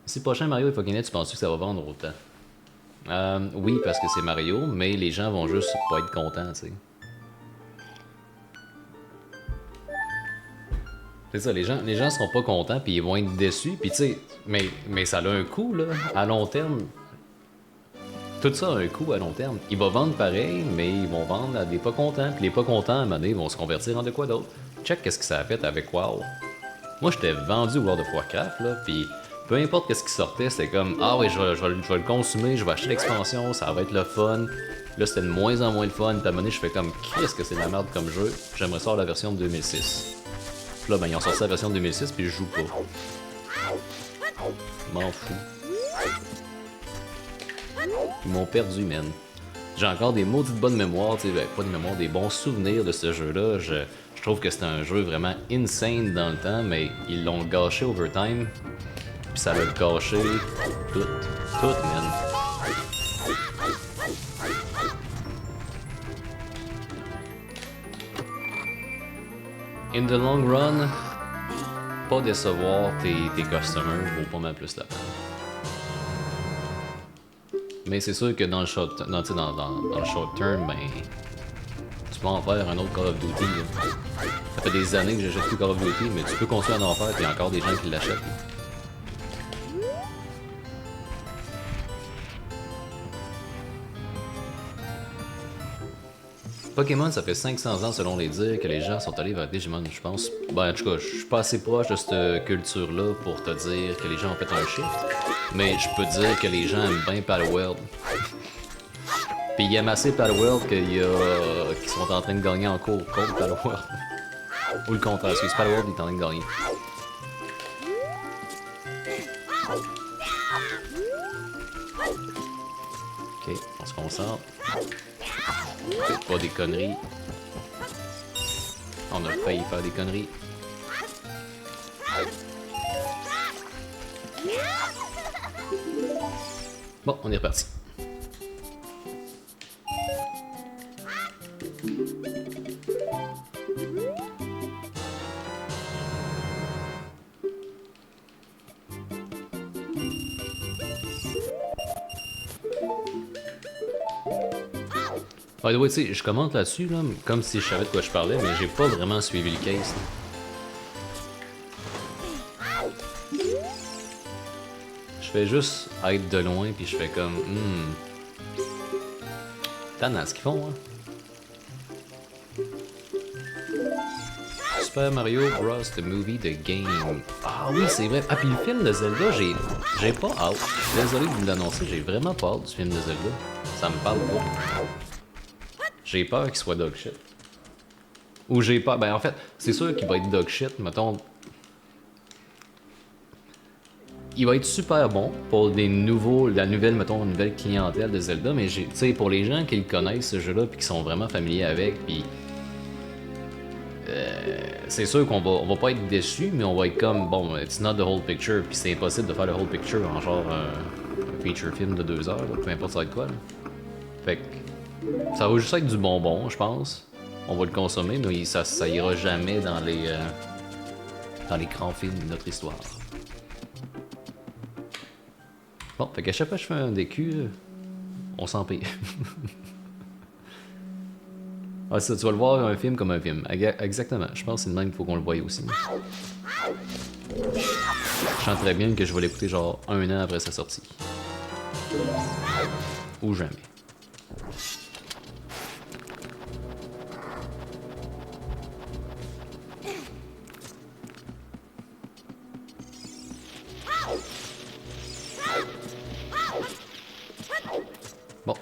Si le prochain Mario est fucking laid, tu penses que ça va vendre autant? Oui, parce que c'est Mario, mais les gens vont juste pas être contents, tu sais. C'est ça, les gens seront pas contents, puis ils vont être déçus, puis tu sais, mais ça a un coût, là, à long terme. Tout ça a un coût à long terme. Ils vont vendre pareil, mais ils vont vendre à des pas contents, puis les pas contents, à un moment donné, ils vont se convertir en de quoi d'autre. Check qu'est-ce que ça a fait avec WoW. Moi, j'étais vendu World of Warcraft, là, puis peu importe qu'est-ce qui sortait, c'était comme ah oui, je vais le consommer, je vais acheter l'expansion, ça va être le fun. Là, c'était de moins en moins le fun. Puis à un moment donné, je fais comme qu'est-ce que c'est de la merde comme jeu. J'aimerais ça la version de 2006. Puis là, ben, ils ont sorti la version de 2006, puis je joue pas. M'en fous. Ils m'ont perdu, man. J'ai encore des maudites bonnes mémoires, tu sais, ben, pas des mémoires, des bons souvenirs de ce jeu-là. Je trouve que c'était un jeu vraiment insane dans le temps, mais ils l'ont gâché over time. Puis ça l'a gâché tout. Tout, man. In the long run, pas décevoir tes customers vaut pas mal plus la peine. Mais c'est sûr que dans le short, dans le short term, ben, tu peux en faire un autre Call of Duty. Là. Ça fait des années que j'achète plus Call of Duty, mais tu peux continuer à en faire, puis il y a encore des gens qui l'achètent. Pokémon, ça fait 500 ans selon les dires que les gens sont allés vers Digimon, je pense. Ben, en tout cas, je suis pas assez proche de cette culture-là pour te dire que les gens ont fait un shift. Mais je peux te dire que les gens aiment bien Palworld. Puis ils aiment assez Palworld qu'ils sont en train de gagner en cours contre Palworld. Ou le contraire, parce que Palworld est en train de gagner. Ok, on se concentre. Faites pas des conneries. On a failli faire des conneries. Bon, on est reparti. By the way, tu sais, je commente là-dessus, là, comme si je savais de quoi je parlais, mais j'ai pas vraiment suivi le case. Je fais juste être de loin, puis je fais comme, T'as ce qu'ils font, hein. Super Mario Bros. The Movie, The Game. Ah oui, c'est vrai. Ah, puis le film de Zelda, j'ai pas hâte. Désolé de vous l'annoncer, j'ai vraiment pas hâte du film de Zelda. Ça me parle pas. J'ai peur qu'il soit dog shit. Ou j'ai peur. Ben en fait, c'est sûr qu'il va être dog shit, mettons. Il va être super bon pour la nouvelle clientèle de Zelda, mais tu sais, pour les gens qui le connaissent ce jeu-là puis qui sont vraiment familiers avec, puis c'est sûr qu'on va pas être déçus, mais on va être comme bon, it's not the whole picture, puis c'est impossible de faire le whole picture en genre un feature film de 2 heures, là, peu importe ça va être quoi. Là. Fait que ça va juste être du bonbon, je pense. On va le consommer, mais ça ira jamais dans les grands films de notre histoire. Bon, fait qu'à chaque fois que je fais un DQ, on s'empire. Ah, ça, tu vas le voir un film comme un film. Exactement. Je pense que c'est le même qu'il faut qu'on le voie aussi. Je sens très bien que je vais l'écouter genre 1 an après sa sortie. Ou jamais. Bon.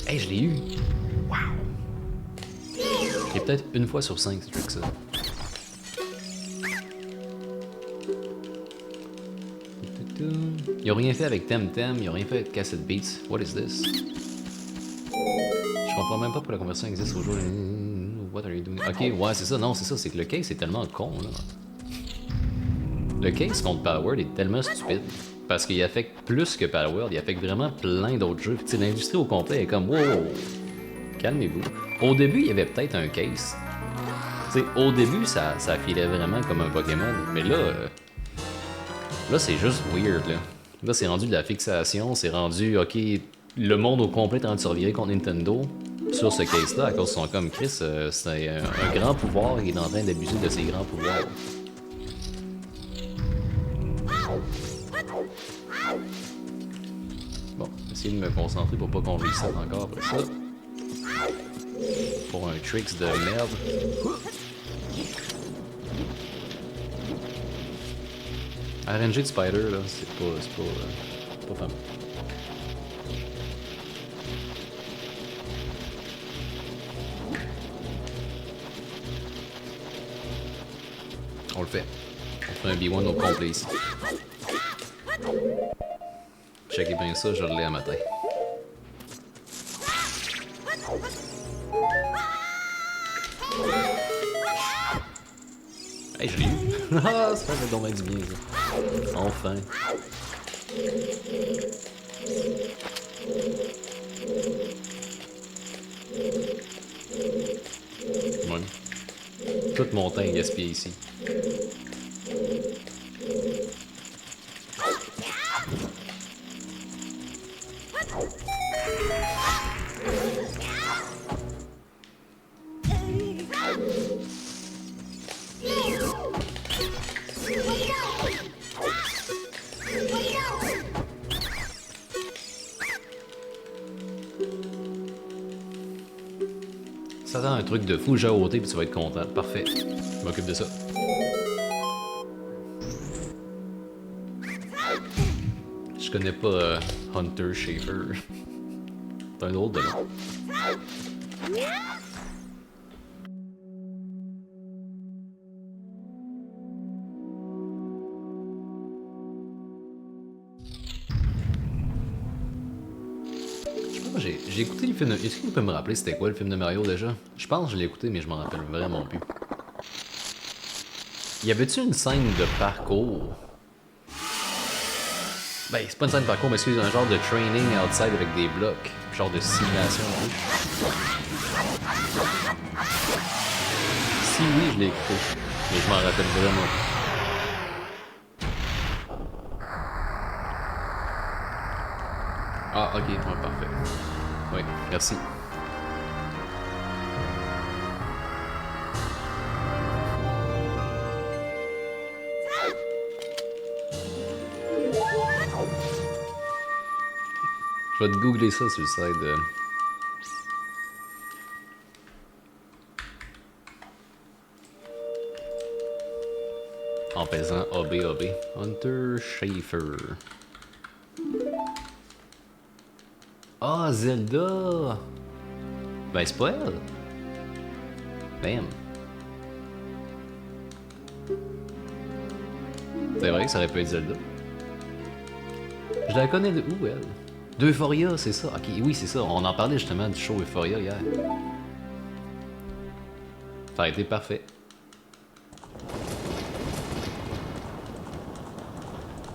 Hey, je l'ai eu. Wow. Il y a peut-être une fois sur 5 que ça. Ils ont rien fait avec Temtem, ils ont rien fait avec Cassette Beats. What is this? Je comprends même pas pourquoi la conversion existe au jour. What are you doing? Ok, ouais, c'est ça. Non, c'est ça. C'est que le case est tellement con, là. Le case contre Palworld est tellement stupide. Parce qu'il affecte plus que Palworld, il affecte vraiment plein d'autres jeux. Tu sais, l'industrie au complet est comme wow, calmez-vous. Au début, il y avait peut-être un case. Tu sais, au début, ça filait vraiment comme un Pokémon. Mais là, Là, c'est juste weird, là. Là, c'est rendu de la fixation, c'est rendu, ok, le monde au complet est en train de se revirer contre Nintendo sur ce case-là, à cause qu'ils sont comme Chris, c'est un grand pouvoir qui est en train d'abuser de ses grands pouvoirs. Bon, essayer de me concentrer pour pas qu'on reset encore après ça. Pour un tricks de merde. RNG de Spider, là, c'est pas fameux. On le fait. On fait un B1 au complet ici. Checkez bien ça, je l'ai à matin. Hey, je l'ai eu! Ah, ça fait donc bien du bien, ça. Enfin. Ouais. Tout mon temps est gaspillé ici. Ça attend un truc de fou, j'ai ôté puis tu vas être content. Parfait. Je m'occupe de ça. Je connais pas Hunter Schafer. C'est un autre de nom. J'ai écouté le film de... Est-ce que tu peux me rappeler c'était quoi le film de Mario déjà? Je pense que je l'ai écouté mais je m'en rappelle vraiment plus. Y avait-tu une scène de parcours? Ben, c'est pas une scène de parcours, mais c'est un genre de training outside avec des blocs. Genre de simulation. Si oui, je l'ai écouté. Mais je m'en rappelle vraiment plus. Ah, ok, ouais, parfait. Oui, merci. Je vais te googler ça sur le site. En pesant AB. Hunter Schafer. Ah, Zelda! Ben, c'est pas elle. Bam. C'est vrai que ça aurait pu être Zelda. Je la connais de où, elle? De Euphoria, c'est ça. Ok, oui, c'est ça. On en parlait justement du show Euphoria hier. Ça a été parfait.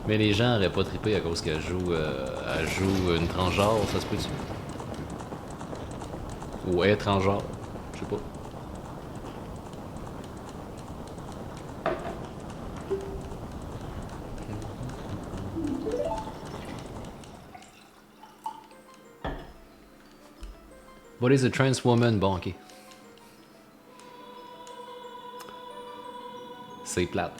Mais les gens auraient pas trippé à cause qu'elle joue une transgenre, ça se peut-tu? Ou est transgenre, je sais pas. What is a trans woman? Bon, ok. C'est plate.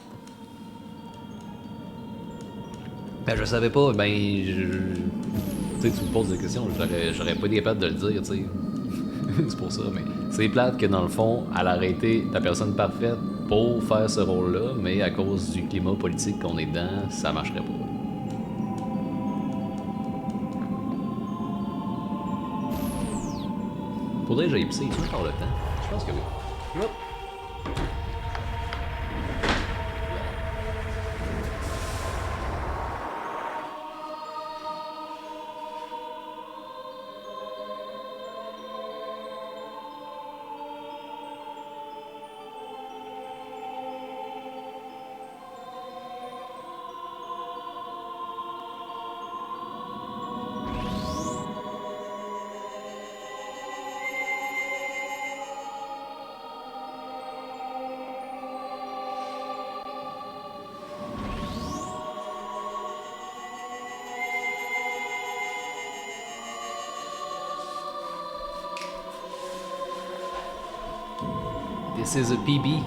Ben, je savais pas, ben. Tu sais, tu me poses des questions, j'aurais pas été capable de le dire, tu sais. C'est pour ça, mais. C'est plate que dans le fond, elle a arrêté la personne parfaite pour faire ce rôle-là, mais à cause du climat politique qu'on est dedans, ça marcherait pas. Faudrait que j'aille pisser, il encore le temps? Je pense que oui. Hop. This is a PB.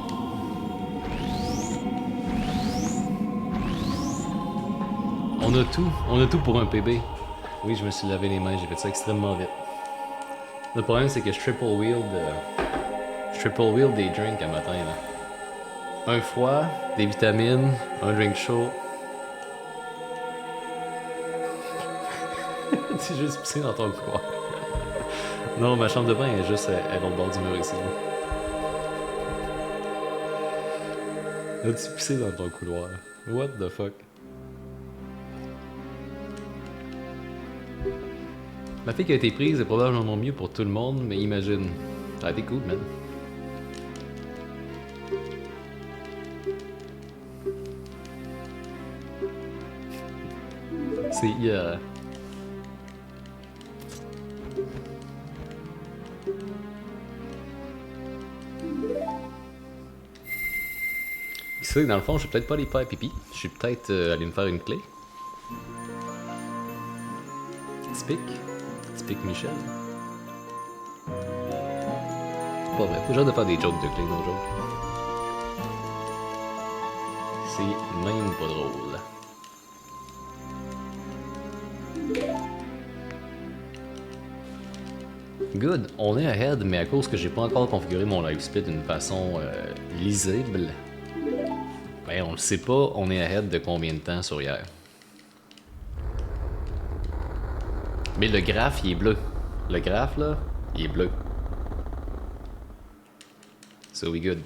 On a tout pour un PB. Oui, je me suis lavé les mains, j'ai fait ça extrêmement vite. Le problème, c'est que je triple wheel des drinks à matin, là. Un froid, des vitamines, un drink chaud. Tu juste pissé dans ton couloir. Non, ma chambre de bain est juste à l'autre bord du mur ici. As-tu pissé dans ton couloir? What the fuck? La fille qui a été prise est probablement mieux pour tout le monde, mais imagine. Ça a été cool, man. C'est hier. Tu sais, dans le fond, je suis peut-être pas allé faire pipi. Je suis peut-être allé me faire une clé. Typique Michel. C'est pas vrai, faut genre de faire des jokes de clé, no joke. C'est même pas drôle. Good, on est ahead, mais à cause que j'ai pas encore configuré mon live split d'une façon lisible, ben on le sait pas, on est ahead de combien de temps sur hier. Mais le graphe, il est bleu. Le graphe, là, il est bleu. So we good.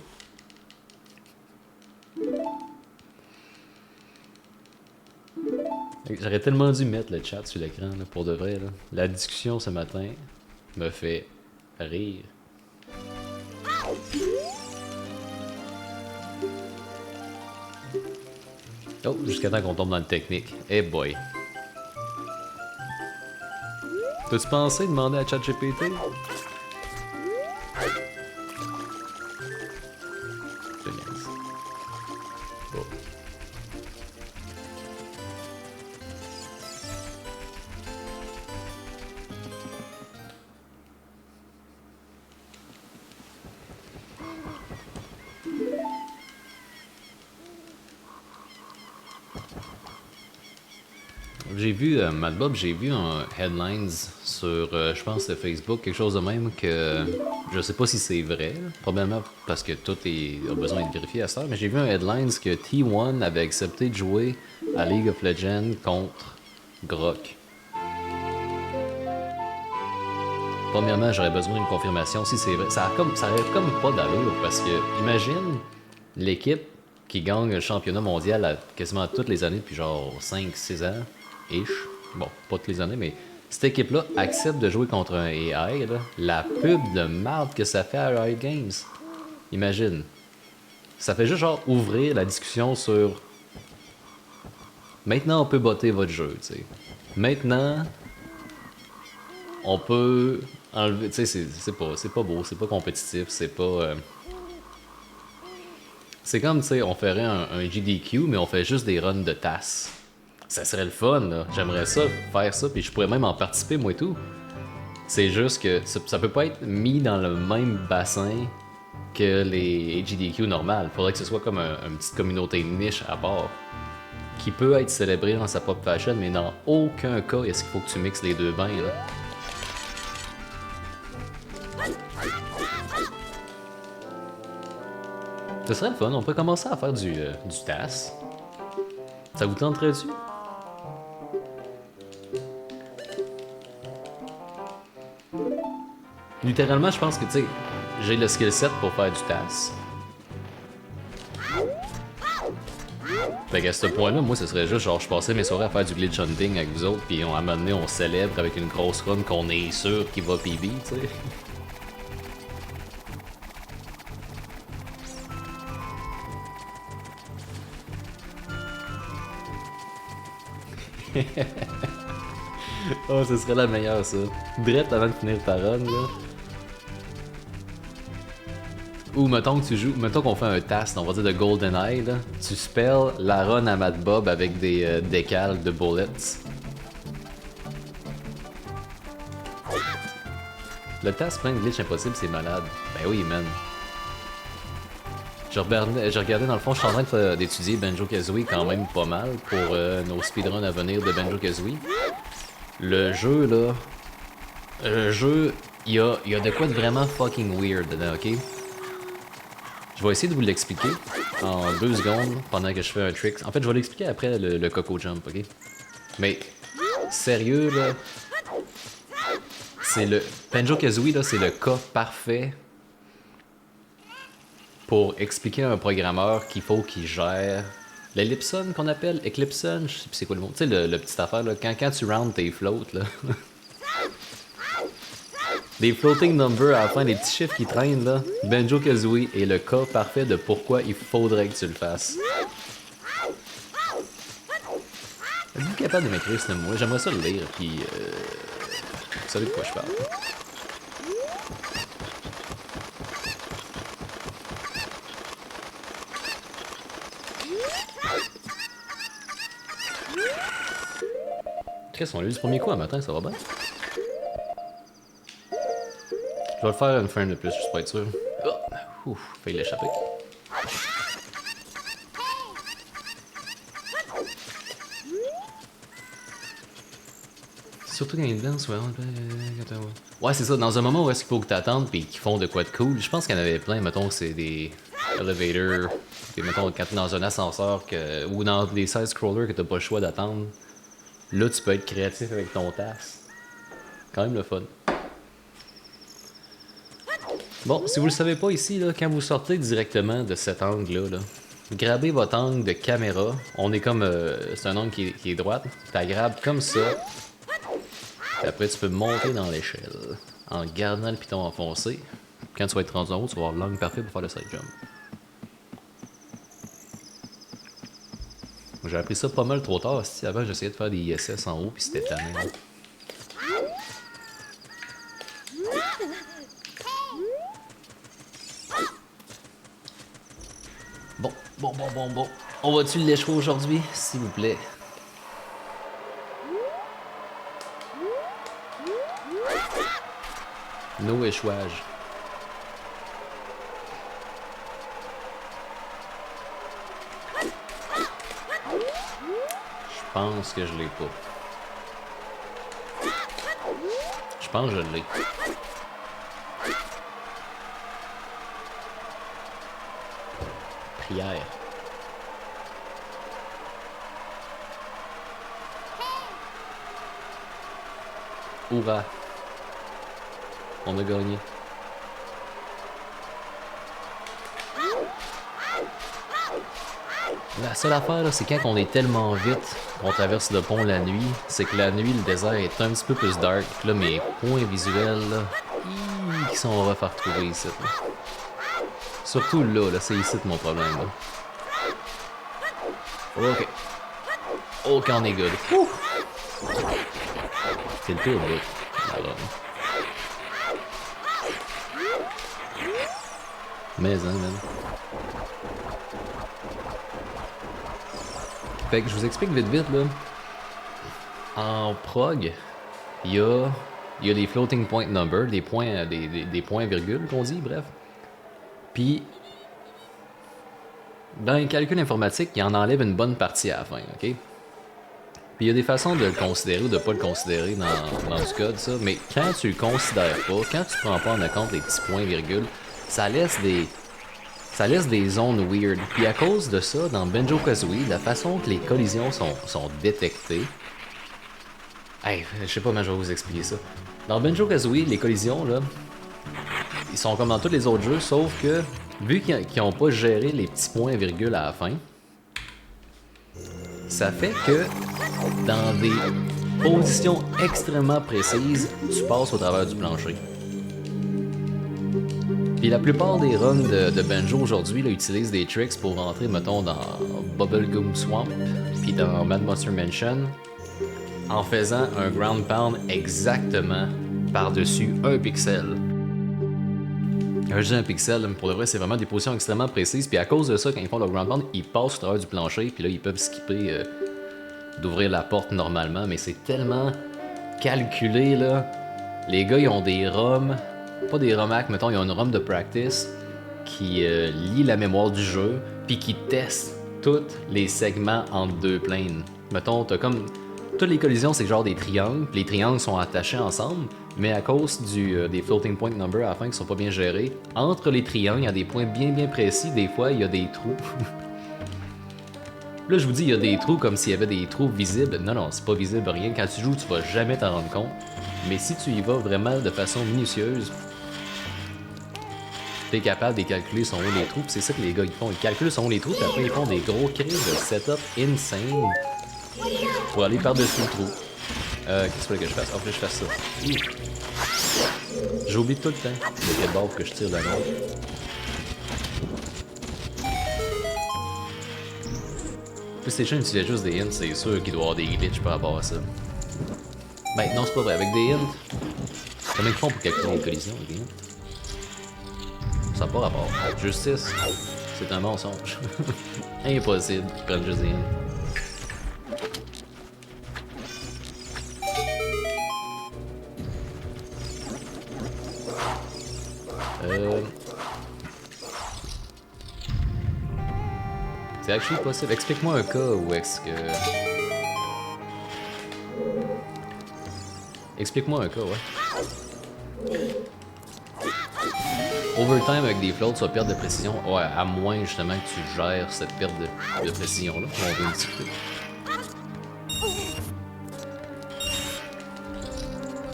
J'aurais tellement dû mettre le chat sur l'écran, là, pour de vrai, là. La discussion ce matin me fait rire. Oh, jusqu'à temps qu'on tombe dans le technique. Hey boy. T'as-tu pensé demander à ChatGPT? Je niaise. Bon. J'ai vu, Mad Bob, j'ai vu un headlines sur, je pense, Facebook, quelque chose de même que je sais pas si c'est vrai, là, probablement parce que tout a besoin d'être vérifié à ça, mais j'ai vu un headlines que T1 avait accepté de jouer à League of Legends contre Grok. Premièrement, j'aurais besoin d'une confirmation si c'est vrai. Ça aurait comme pas d'allure parce que, imagine l'équipe qui gagne le championnat mondial à quasiment toutes les années depuis genre 5-6 ans. Ish. Bon, pas toutes les années, mais cette équipe-là accepte de jouer contre un AI, là. La pub de marde que ça fait à Riot Games. Imagine. Ça fait juste genre ouvrir la discussion sur... Maintenant, on peut botter votre jeu, tu sais. Maintenant, on peut enlever... Tu sais, c'est pas beau, c'est pas compétitif, c'est pas... C'est comme, tu sais, on ferait un GDQ, mais on fait juste des runs de tasses. Ça serait le fun, là. J'aimerais ça, faire ça, puis je pourrais même en participer, moi et tout. C'est juste que ça peut pas être mis dans le même bassin que les GDQ normales. Faudrait que ce soit comme une petite communauté niche à part, qui peut être célébrée dans sa propre fashion, mais dans aucun cas est-ce qu'il faut que tu mixes les deux bains, là. Ce serait le fun, on peut commencer à faire du TAS. Ça vous tenterait-tu? Littéralement, je pense que, tu sais, j'ai le skill set pour faire du TAS. Fait qu'à ce point-là, moi, ce serait juste genre, je passais mes soirées à faire du glitch hunting avec vous autres, puis à un moment donné, on célèbre avec une grosse run qu'on est sûr qu'il va PB, tu sais. Oh, ce serait la meilleure, ça. Drette avant de finir ta run, là. Ou mettons que tu joues, mettons qu'on fait un task, on va dire de GoldenEye, là. Tu spells la run à Mad Bob avec des décals de bullets. Le task plein de glitch impossible, c'est malade. Ben oui, man. J'ai regardé dans le fond, je suis en train d'étudier Banjo-Kazooie quand même pas mal pour nos speedruns à venir de Banjo-Kazooie. Le jeu là, il y a de quoi de vraiment fucking weird dedans, ok? Je vais essayer de vous l'expliquer en 2 secondes pendant que je fais un trick. En fait, je vais l'expliquer après le Coco Jump, ok? Mais sérieux là, c'est le Banjo-Kazooie là, c'est le cas parfait pour expliquer à un programmeur qu'il faut qu'il gère l'ellipson qu'on appelle, Eclipson, je sais plus c'est quoi le mot. Tu sais, le petit affaire, là, quand tu round tes floats, là. Des floating numbers à la fin, des petits chiffres qui traînent, là. Banjo-Kazooie est le cas parfait de pourquoi il faudrait que tu le fasses. Êtes-vous capable de m'écrire ce mot? J'aimerais ça le lire, puis vous savez de quoi je parle. Chris, on l'a eu du premier coup un matin, ça va bien? Je vais le faire une frame de plus, juste pour être sûr. Oh, ouf, failli l'échapper. Surtout quand ils dansent, ouais. Ouais, c'est ça, dans un moment où est-ce qu'il faut que t'attendes pis qu'ils font de quoi de cool, je pense qu'il y en avait plein, mettons, c'est des elevators, mettons, quand t'es dans un ascenseur ou dans des side-scrollers que t'as pas le choix d'attendre. Là, tu peux être créatif avec ton tasse. Quand même le fun. Bon, si vous le savez pas ici, là, quand vous sortez directement de cet angle-là, grabez votre angle de caméra. On est comme... c'est un angle qui est droite. Tu la grabes comme ça. Puis après, tu peux monter dans l'échelle en gardant le piton enfoncé. Quand tu vas être rendu en haut, tu vas avoir l'angle parfait pour faire le side jump. J'ai appris ça pas mal trop tard. Avant, j'essayais de faire des ISS en haut, puis c'était tannant. Bon. On va-tu l'échouer aujourd'hui, s'il vous plaît? No échouage. Je pense que je l'ai pas. Je pense que je l'ai. Prière. Hourra. On a gagné. La seule affaire, là, c'est quand on est tellement vite qu'on traverse le pont la nuit, c'est que la nuit, le désert est un petit peu plus dark. Là, mes points visuels, là, qui sont rough à retrouver ici. Là. Surtout là, c'est ici mon problème. Là. Ok. Ok, on est good. Ouh. C'est le pire, là. Mais, hein, man. Fait que je vous explique vite, là. En prog, il y a des floating point number, des points virgules qu'on dit, bref. Puis, dans les calculs informatiques, il en enlève une bonne partie à la fin, ok? Puis il y a des façons de le considérer ou de pas le considérer dans du code, ça. Mais quand tu le considères pas, quand tu prends pas en compte les petits points virgules, ça laisse des zones weird. Puis à cause de ça, dans Banjo-Kazooie, la façon que les collisions sont détectées... Hey, je sais pas comment je vais vous expliquer ça. Dans Banjo-Kazooie, les collisions, là, ils sont comme dans tous les autres jeux, sauf que, vu qu'ils n'ont pas géré les petits points virgules à la fin, ça fait que, dans des positions extrêmement précises, tu passes au travers du plancher. Puis la plupart des runs de Banjo aujourd'hui utilisent des tricks pour rentrer, mettons, dans Bubblegum Swamp, puis dans Mad Monster Mansion, en faisant un ground pound exactement par-dessus un pixel. Quand je dis un pixel, pour le vrai, c'est vraiment des positions extrêmement précises, puis à cause de ça, quand ils font le ground pound, ils passent au travers du plancher, puis là, ils peuvent skipper d'ouvrir la porte normalement, mais c'est tellement calculé, là. Les gars, ils ont des ROM, pas des ROM hacks, mettons, ils ont une ROM de practice, qui lit la mémoire du jeu, puis qui teste tous les segments entre deux planes. Mettons, t'as comme... Toutes les collisions, c'est genre des triangles, puis les triangles sont attachés ensemble, mais à cause des floating point number à la fin qui sont pas bien gérés, entre les triangles, il y a des points bien précis, des fois, il y a des trous. Là, je vous dis, il y a des trous comme s'il y avait des trous visibles. Non, c'est pas visible, rien. Quand tu joues, tu vas jamais t'en rendre compte. Mais si tu y vas vraiment de façon minutieuse, t'es capable de calculer son haut les trous. C'est ça que les gars ils font. Ils calculent son haut les trous, puis après ils font des gros crises de setup insane pour aller par-dessus le trou. Qu'est-ce que je fasse? En plus, je fasse ça. J'oublie tout le temps le bord que je tire de la langue. PlayStation utilisait juste des hints, c'est sûr qu'il doit y avoir des glitches par rapport à ça. Ben non, c'est pas vrai. Avec des hints, comment ils font pour calculer les collisions avec des hints? Ça n'a pas rapport. Justice, c'est un mensonge. Impossible qu'ils prennent juste des hints. C'est actually possible. Explique-moi un cas où est-ce que... Explique-moi un cas, ouais. Overtime avec des floats, tu vas perdre de précision. Ouais, à moins justement que tu gères cette perte de précision-là. On va discuter.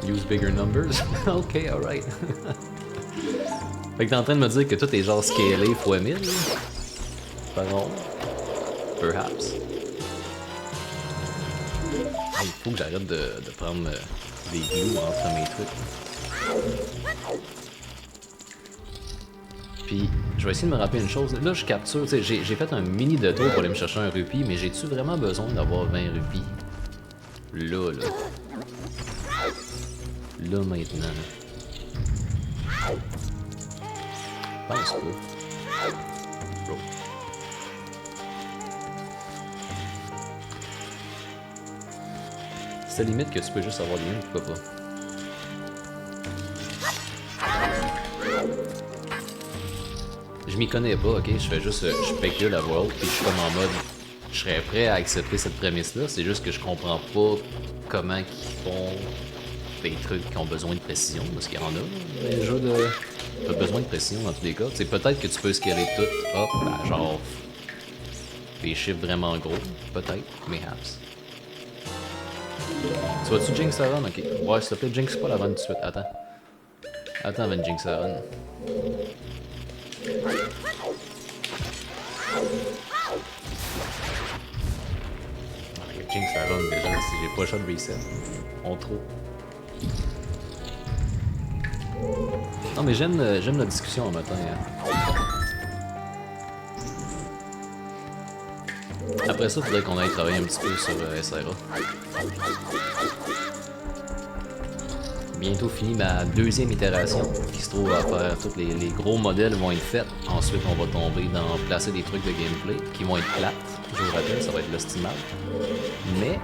Use bigger numbers. Ok, alright. Fait que t'es en train de me dire que tout est genre scalé x 1000? Pardon. Perhaps. Il faut que j'arrête de prendre des glue entre mes trucs. Puis, je vais essayer de me rappeler une chose. Là, je capture, tu sais, j'ai fait un mini détour pour aller me chercher un rupee, mais j'ai-tu vraiment besoin d'avoir 20 rupies? Là. Là, maintenant. Je pense pas. Bro. C'est limite que tu peux juste avoir des lignes, pourquoi pas. Je m'y connais pas, ok? Je fais juste, je spécule la world, puis je suis comme en mode, je serais prêt à accepter cette prémisse-là, c'est juste que je comprends pas comment ils font des trucs qui ont besoin de précision, parce qu'il y en a, des jeux de... T'as besoin de précision dans tous les cas. C'est peut-être que tu peux scaler tout, hop, ben, genre, des chiffres vraiment gros, peut-être, perhaps. Tu vas-tu jinx la run? Ok. Ouais, s'il te plaît, jinx pas la run tout de suite. Attends. Attends avant de jinx la run. Ok, jinx la run déjà, si j'ai pas le choix de reset. On trop. Non mais j'aime la discussion en matin. Hein. Après ça, il faudrait qu'on aille travailler un petit peu sur SRA. Bientôt fini ma deuxième itération qui se trouve à faire. Tous les gros modèles vont être faits. Ensuite, on va tomber dans placer des trucs de gameplay qui vont être plates. Je vous rappelle, ça va être l'estimable. Mais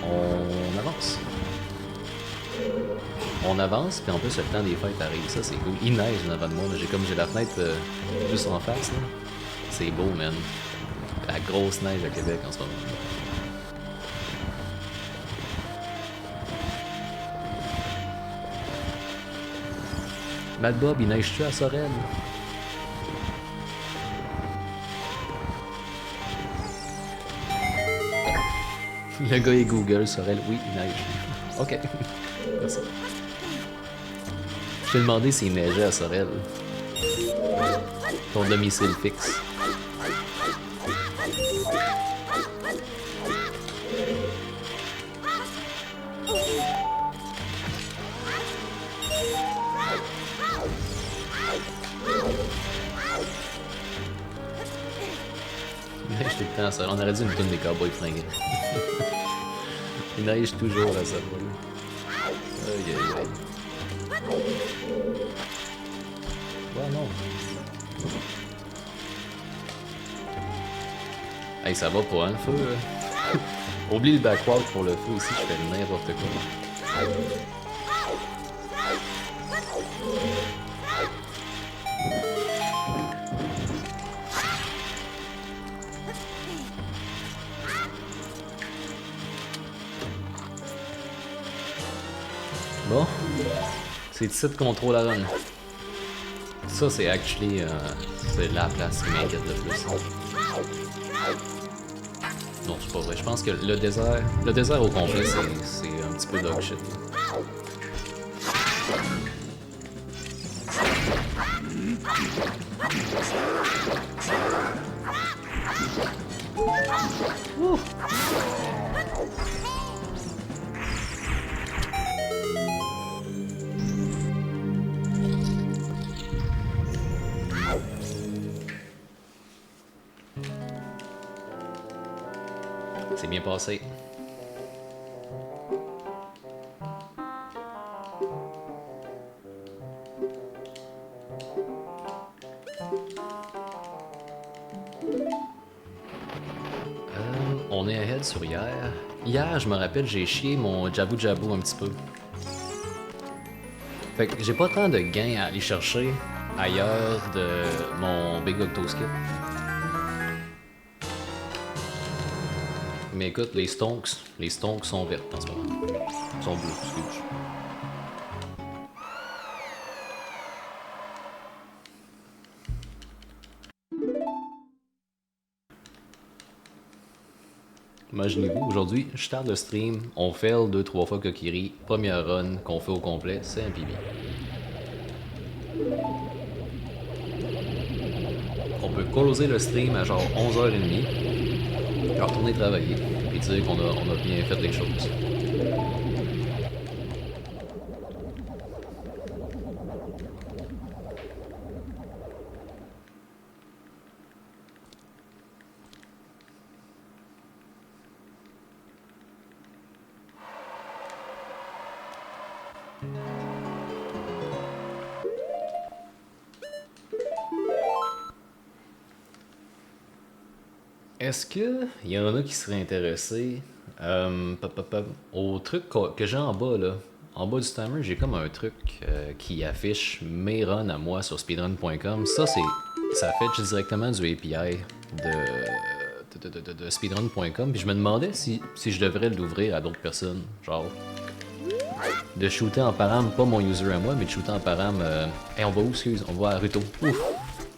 on avance. On avance, puis en plus le temps des fêtes arrive, ça c'est cool. Il neige en avant de moi, j'ai la fenêtre juste en face là. C'est beau, man. La grosse neige à Québec en ce moment. Mad Bob, il neige-tu à Sorel? Le gars est Google, Sorel, oui, il neige. Ok. Merci. Je t'ai demandé s'il neigeait à Sorel. Ton domicile fixe. Il neige tout le temps à Sorel. On aurait dit une toune des cowboys flingués. Il neige toujours à Sorel. Aïe aïe aïe. Ouais, non. Hey, ça va pas, hein, le feu? Oublie le backward pour le feu ici, je fais n'importe quoi. Bon. C'est titre contrôle à run. Ça, c'est actually c'est la place qui m'inquiète le plus. Non, c'est pas vrai. Je pense que le désert au complet, c'est un petit peu dog shit. Ouh. C'est bien passé. On est ahead sur hier. Hier, je me rappelle, j'ai chié mon Jabu Jabu un petit peu. Fait que j'ai pas tant de gains à aller chercher ailleurs de mon Big Octo Skip. Mais écoute, les stonks sont vertes en ce moment. Ils sont bleus, excuse. Imaginez-vous, aujourd'hui, je starte le stream, on fail 2-3 fois Kokiri, première run qu'on fait au complet, c'est un PB. On peut closer le stream à genre 11h30, retourner travailler, et dire qu'on a bien fait les choses. Est-ce qu'il y en a qui seraient intéressés au truc que j'ai en bas là? En bas du timer, j'ai comme un truc qui affiche mes runs à moi sur speedrun.com. Ça affiche directement du API de speedrun.com. Puis je me demandais si je devrais l'ouvrir à d'autres personnes. Genre, de shooter en param, pas mon user à moi, mais de shooter en param. Hey, on va où, excuse? On va à Ruto.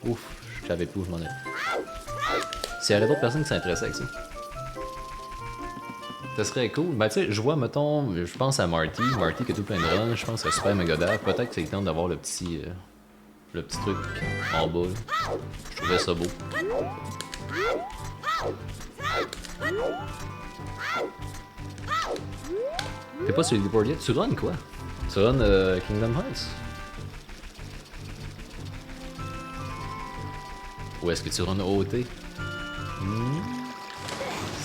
Ouf, je savais plus où je m'en ai. S'il y avait d'autres personnes qui s'intéressaient avec ça. Ça serait cool. Ben tu sais, je vois, mettons, je pense à Marty qui a tout plein de runs, je pense à Super Megadave. Peut-être que c'est le temps d'avoir le petit truc en bas. Là. Je trouvais ça beau. T'es pas sur le Leaderboard yet? Tu runs quoi? Tu runs Kingdom Hearts? Ou est-ce que tu runs OOT?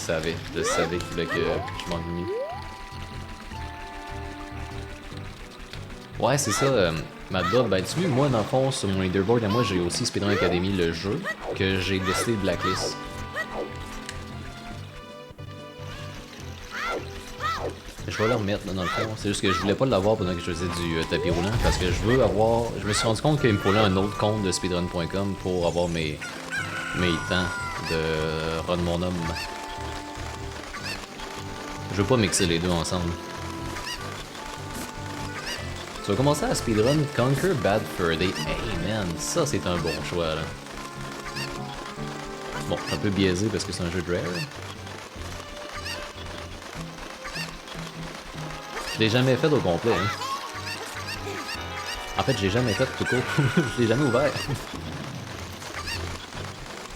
Je savais qu'il voulait que je m'ennuie. Ouais, c'est ça, Mad Bob. Ben, tu vois, moi, dans le fond, sur mon leaderboard, moi, j'ai aussi Speedrun Academy, le jeu, que j'ai décidé de blacklist. Je vais le remettre, là, dans le fond. C'est juste que je voulais pas l'avoir pendant que je faisais du tapis roulant, parce que je veux avoir... Je me suis rendu compte qu'il me fallait un autre compte de speedrun.com pour avoir mes temps de run mon homme. Je veux pas mixer les deux ensemble. Tu vas commencer à speedrun Conquer Bad Fur Day. Hey man, ça c'est un bon choix là. Bon, un peu biaisé parce que c'est un jeu de rare. Je l'ai jamais fait au complet. Hein. En fait, je l'ai jamais fait tout court. Je l'ai jamais ouvert.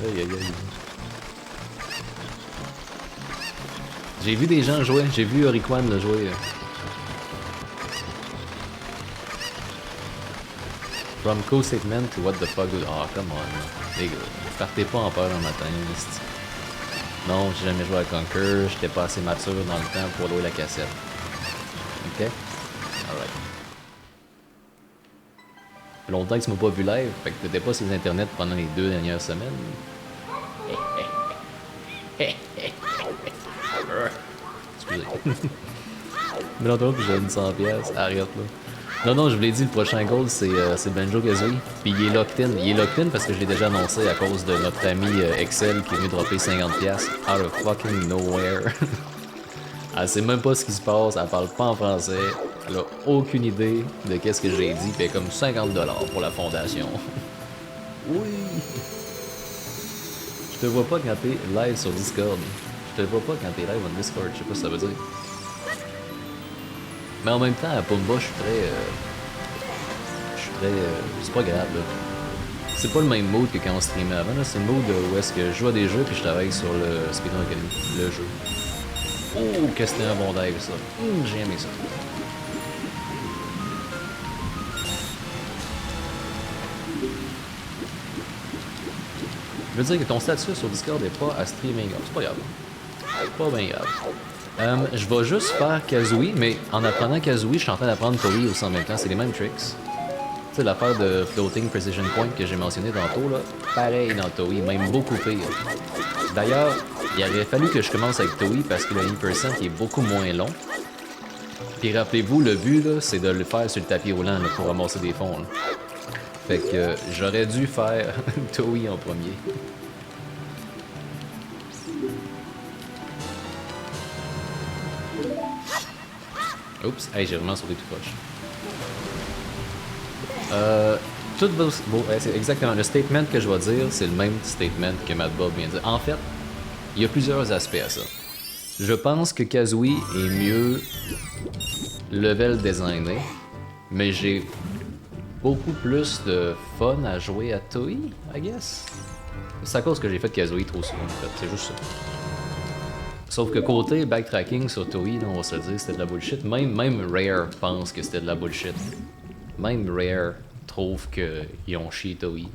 Aïe aïe aïe. J'ai vu des gens jouer, j'ai vu Orikwan le jouer. From cool statement to what the fuck dude. Oh come on. Les gars, partez pas en peur le matin. Non, j'ai jamais joué à Conquer, j'étais pas assez mature dans le temps pour louer la cassette. Ok? Alright. Longtemps que tu m'as pas vu live, fait que t'étais pas sur les internets pendant les 2 dernières semaines. Excusez. Mais l'autre puis j'ai une 100$, arrête là. Non, je vous l'ai dit, le prochain goal c'est Banjo-Kazooie. Puis il est locked in. Il est locked in parce que je l'ai déjà annoncé à cause de notre ami Excel qui est venu dropper 50$ out of fucking nowhere. Elle sait même pas ce qui se passe, elle parle pas en français. Elle a aucune idée de qu'est-ce que j'ai dit, puis comme 50$ pour la fondation. Oui! Je te vois pas quand t'es live sur Discord. Je te vois pas quand t'es live on Discord, je sais pas ce que ça veut dire. Mais en même temps, à Pumba, je suis très... c'est pas grave, là. C'est pas le même mood que quand on streamait avant, là. C'est le mood où est-ce que je joue à des jeux puis je travaille sur le Speedrun Academy, le jeu. Oh, que c'était un bon dive, ça. J'ai aimé ça. Je veux dire que ton statut sur Discord n'est pas à streaming. C'est pas grave. Pas bien grave. Je vais juste faire Kazooie, mais en apprenant Kazooie, je suis en train d'apprendre Toei aussi en même temps. C'est les mêmes tricks. Tu sais, l'affaire de Floating Precision Point que j'ai mentionné tantôt, là, pareil dans Toei, même beaucoup pire. D'ailleurs, il aurait fallu que je commence avec Toei parce que le 1% est beaucoup moins long. Puis rappelez-vous, le but, là, c'est de le faire sur le tapis roulant là, pour ramasser des fonds. Là. Fait que j'aurais dû faire Toei en premier. Oups, hey, j'ai vraiment sauté tout proche. C'est exactement le statement que je vais dire, c'est le même statement que Matt Bob vient de dire. En fait, il y a plusieurs aspects à ça. Je pense que Kazooie est mieux level designé, mais j'ai beaucoup plus de fun à jouer à Toei, I guess. C'est à cause que j'ai fait Kazooie trop souvent, en fait, c'est juste ça. Sauf que côté backtracking sur Toei, on va se le dire, c'était de la bullshit. Même Rare pense que c'était de la bullshit. Même Rare trouve qu'ils ont chié Toei.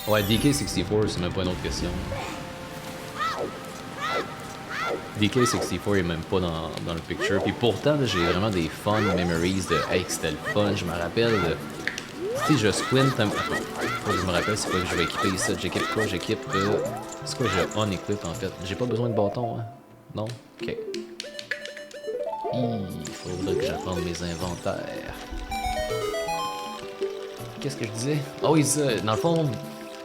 Ouais, DK64, c'est même pas une autre question. DK64 est même pas dans le picture. Puis pourtant, j'ai vraiment des fun memories de hey, c'était le fun. Je me rappelle de. Tu sais, je squint un peu. Je me rappelle, c'est quoi que je vais équiper ici. J'équipe quoi? J'équipe. C'est quoi, je on-equip en fait? J'ai pas besoin de bâton, hein? Non? Ok. Il faudrait que j'apprenne mes inventaires. Qu'est-ce que je disais? Ah oui, ça, dans le fond,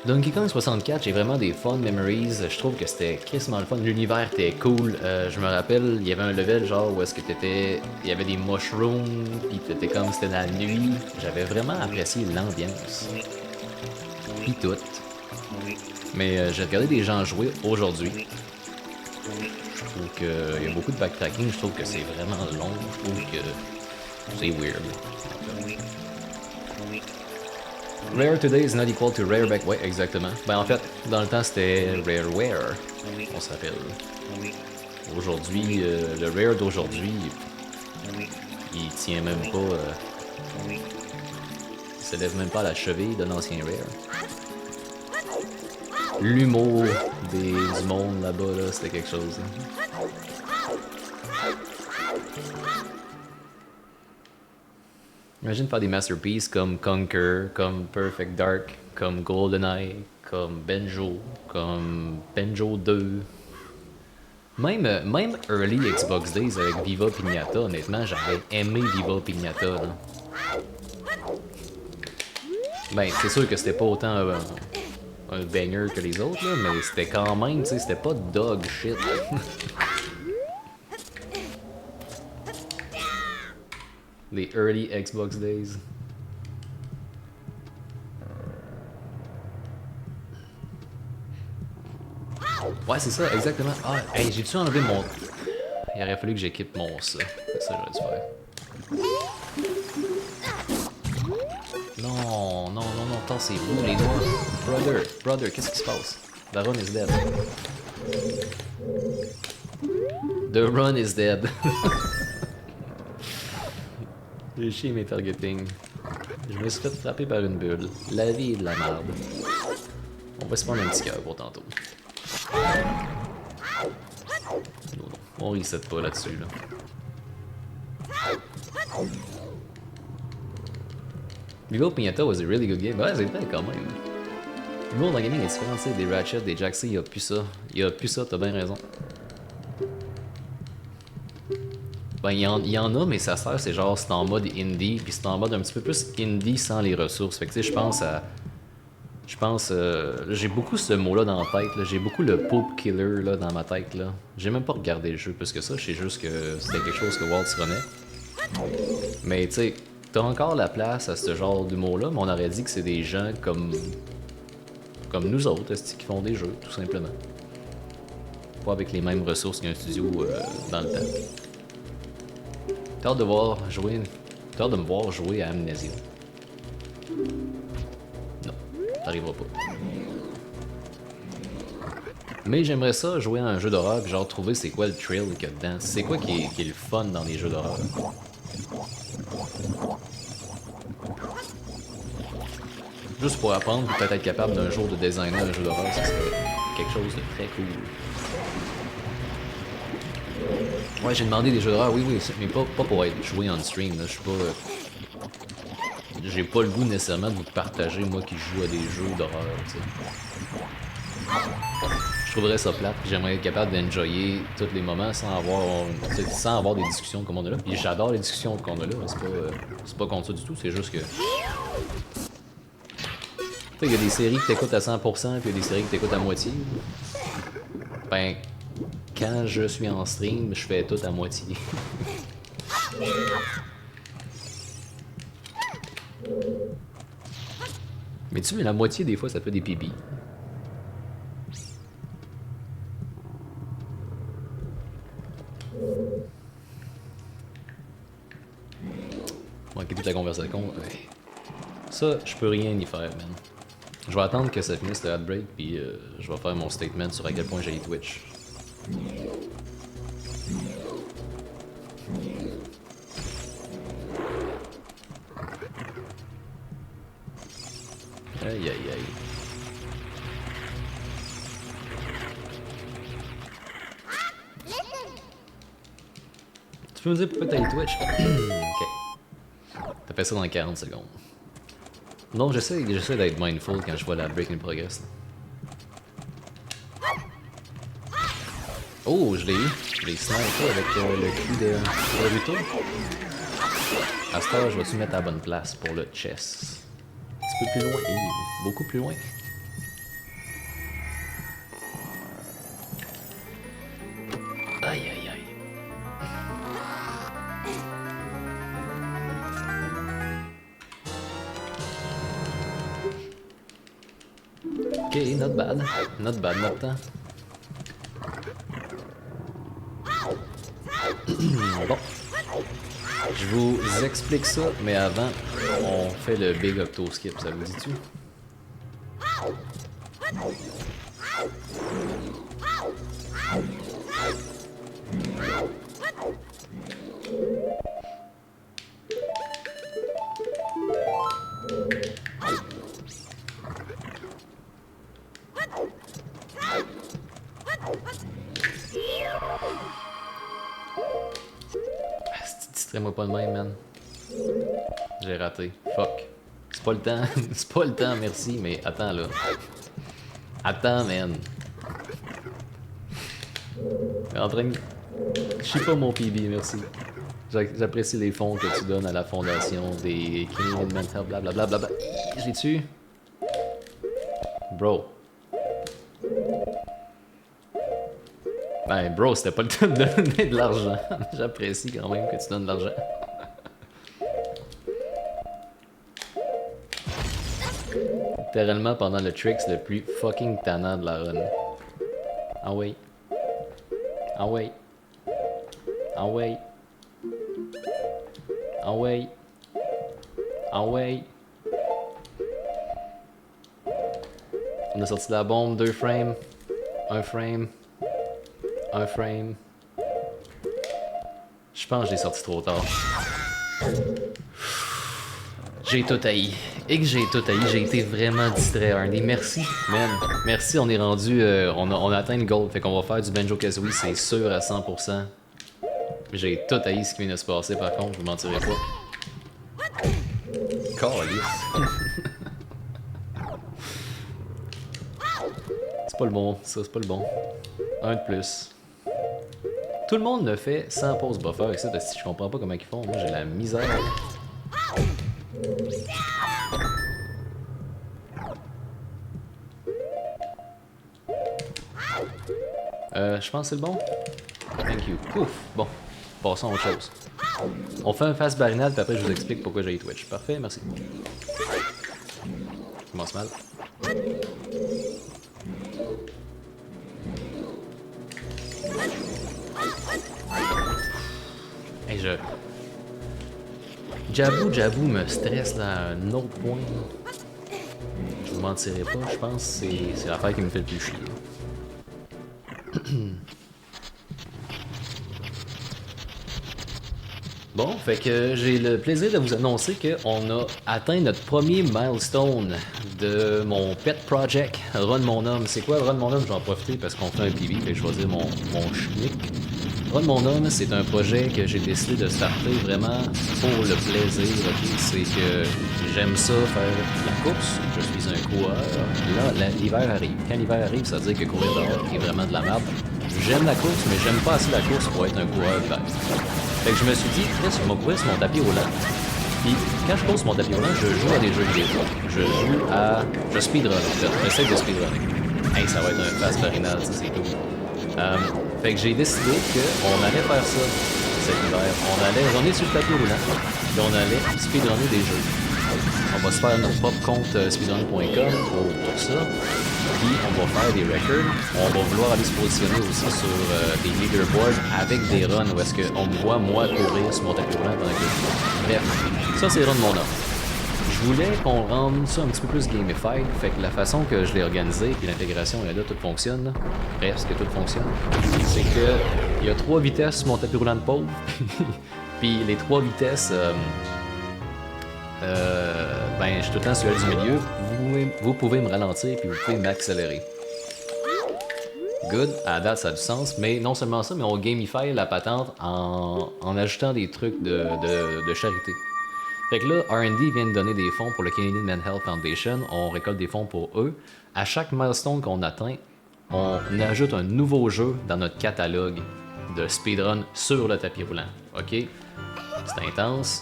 Donkey Kong 64, j'ai vraiment des fun memories. Je trouve que c'était crissement le fun. L'univers était cool. Je me rappelle, il y avait un level genre où est-ce que t'étais. Il y avait des mushrooms, pis t'étais comme c'était la nuit. J'avais vraiment apprécié l'ambiance. Pis tout. Mais j'ai regardé des gens jouer aujourd'hui. Je trouve qu'il y a beaucoup de backtracking. Je trouve que c'est vraiment long. Je trouve que c'est weird. Rare today is not equal to rare back. Ouais, exactement. Ben en fait, dans le temps c'était rareware. On s'appelle. Aujourd'hui, le rare d'aujourd'hui, il tient même pas. Il se lève même pas à la cheville de l'ancien rare. L'humour du monde là-bas, là, c'était quelque chose. Hein. Imagine faire des masterpieces comme Conquer, comme Perfect Dark, comme GoldenEye, comme Benjo 2. Même Early Xbox Days avec Viva Pignata, honnêtement, j'avais aimé Viva Pignata. Là. Ben, c'est sûr que c'était pas autant un banger que les autres, là, mais c'était quand même, tu sais, c'était pas dog shit. Les early Xbox days. Ouais, c'est ça, exactement. Ah, hey, j'ai-tu enlevé mon... Il aurait fallu que j'équipe mon ça. C'est ça que j'aurais dû faire. Non, non, non, non, tassez-vous, les noix. Brother, qu'est-ce qui se passe? The run is dead. The run is dead. J'ai chié mes targeting. Je me suis fait frapper par une bulle. La vie est de la merde. On va se prendre un petit cœur pour tantôt. Non, on reset pas là-dessus, là. Vivo Pignata was a really good game. Ouais, c'est vrai quand même. Le monde en gaming est différent, tu sais, des Ratchet, des Jaxi, il y a plus ça. Il y a plus ça, t'as bien raison. Ben, il y en a, mais ça sert, c'est genre, c'est en mode indie, puis c'est en mode un petit peu plus indie sans les ressources. Fait que, tu sais, je pense à Je pense, j'ai beaucoup ce mot-là dans la tête, là. J'ai beaucoup le Pope Killer là, dans ma tête. Là. J'ai même pas regardé le jeu plus que ça, je sais juste que c'était quelque chose que Waltz renaît. Mais tu sais, t'as encore la place à ce genre d'humour-là, mais on aurait dit que c'est des gens comme nous autres, qui font des jeux, tout simplement. Pas avec les mêmes ressources qu'un studio dans le temps. T'as hâte de voir jouer. T'as hâte de me voir jouer à Amnesia. Non, t'arriveras pas. Mais j'aimerais ça jouer à un jeu d'horreur pis genre trouver c'est quoi le thrill qu'il y a dedans. C'est quoi qui est le fun dans les jeux d'horreur. Juste pour apprendre et peut-être être capable d'un jour de designer un jeu d'horreur, ça serait quelque chose de très cool. Ouais, j'ai demandé des jeux d'horreur, oui, mais pas pour être joué en stream, là. Je suis pas. J'ai pas le goût nécessairement de vous partager, moi qui joue à des jeux d'horreur, tu sais. Je trouverais ça plate, puis j'aimerais être capable d'enjoyer tous les moments sans avoir des discussions comme on a là. Puis j'adore les discussions qu'on a là, c'est pas contre ça du tout, c'est juste que. Tu sais, il y a des séries que t'écoutes à 100%, puis il y a des séries que t'écoutes à moitié. Ben, quand je suis en stream, je fais tout à moitié. Mais tu sais, la moitié des fois, ça fait des pipis. Manquer toute la conversation. Ouais. Ça, je peux rien y faire, man. Je vais attendre que ça finisse le Heartbreak, puis je vais faire mon statement sur à quel point j'ai Twitch. Aïe aïe aïe. Tu peux me dire pourquoi t'as Twitch? Ok. T'as fait ça dans 40 secondes. Non, j'essaie d'être mindful quand je vois la break in progress. Oh, je l'ai eu. Je l'ai snipé avec le cul de Naruto. À ce temps, je vais te mettre à la bonne place pour le chess. Un petit peu plus loin, beaucoup plus loin. Aïe aïe aïe. Ok, not bad. Not bad, not tant. Bon. Je vous explique ça, mais avant, on fait le Big Octo Skip, ça vous dit-tu? Distrais-moi pas de même, man. J'ai raté. Fuck. C'est pas le temps. C'est pas le temps, merci, mais attends là. Attends, man. En train de. Je sais pas mon PB, merci. J'apprécie les fonds que tu donnes à la fondation des Canadian Mental blablabla. J'ai tué. Bro. Ben, bro, c'était pas le temps de donner de l'argent. J'apprécie quand même que tu donnes de l'argent. Littéralement pendant le tricks le plus fucking tannant de la run. Ah oui. Ah oui. Ah oui. Ah oui. Ah oui. On a sorti la bombe, 2 frames. 1 frame. 1 frame. Je pense que j'ai sorti trop tard. J'ai tout haï. Et que j'ai tout haï, j'ai été vraiment distrait, Hardy. Merci, man. Merci, on est rendu... on a atteint le goal. Fait qu'on va faire du Banjo-Kazooie, c'est sûr à 100%. J'ai tout haï ce qui vient de se passer, par contre, je vous mentirai pas. Calice. C'est pas le bon, ça, c'est pas le bon. Un de plus. Tout le monde le fait sans pause buffer avec ça, je comprends pas comment ils font. Moi, j'ai la misère. Je pense que c'est le bon. Thank you. Ouf, bon. Passons à autre chose. On fait un fast barinade, puis après je vous explique pourquoi j'ai Twitch. Parfait, merci. Je commence mal. Hey, Jabu me stresse là, à un autre point. Je vous mentirai pas, je pense que c'est l'affaire qui me fait le plus chier. Bon, fait que j'ai le plaisir de vous annoncer qu'on a atteint notre premier milestone de mon pet project, Run Mon Homme. C'est quoi Run Mon Homme? Je vais en profiter parce qu'on fait un PV, fait que je vais choisir mon schnick. Run Mon Homme, c'est un projet que j'ai décidé de starter vraiment pour le plaisir. Okay? C'est que j'aime ça faire la course, je suis un coureur. Là, l'hiver arrive. Quand l'hiver arrive, ça veut dire que courir dehors est vraiment de la merde. J'aime la course, mais j'aime pas assez la course pour être un coureur d'hiver. Fait que je me suis dit, Chris, je vais courir sur mon tapis roulant. Puis quand je cours sur mon tapis roulant, je joue à des jeux vidéo. Je speedrun. J'essaie de speedrunner. Hey, ça va être un fast barinade, ça c'est tout. Fait que j'ai décidé qu'on allait faire ça cet hiver. On est sur le tapis roulant, puis on allait speedrunner des jeux. On va se faire notre propre compte speedrun.com pour ça. Puis on va faire des records. On va vouloir aller se positionner aussi sur des leaderboards avec des runs où est-ce qu'on me voit moi courir sur mon tapis roulant pendant que je joue. Bref, ça c'est Run Mon Homme. Je voulais qu'on rende ça un petit peu plus gamified, fait que la façon que je l'ai organisé, puis l'intégration est là, tout fonctionne, là. Presque tout fonctionne, c'est que il y a 3 vitesses sur mon tapis roulant de pauvre, puis les 3 vitesses, ben je suis tout le temps sur du milieu, vous pouvez me ralentir, puis vous pouvez m'accélérer. Good, à la date ça a du sens, mais non seulement ça, mais on gamifie la patente en ajoutant des trucs de charité. Fait que là, R&D vient de donner des fonds pour le Canadian Mental Health Foundation. On récolte des fonds pour eux. À chaque milestone qu'on atteint, on ajoute un nouveau jeu dans notre catalogue de speedrun sur le tapis roulant. OK? C'est intense.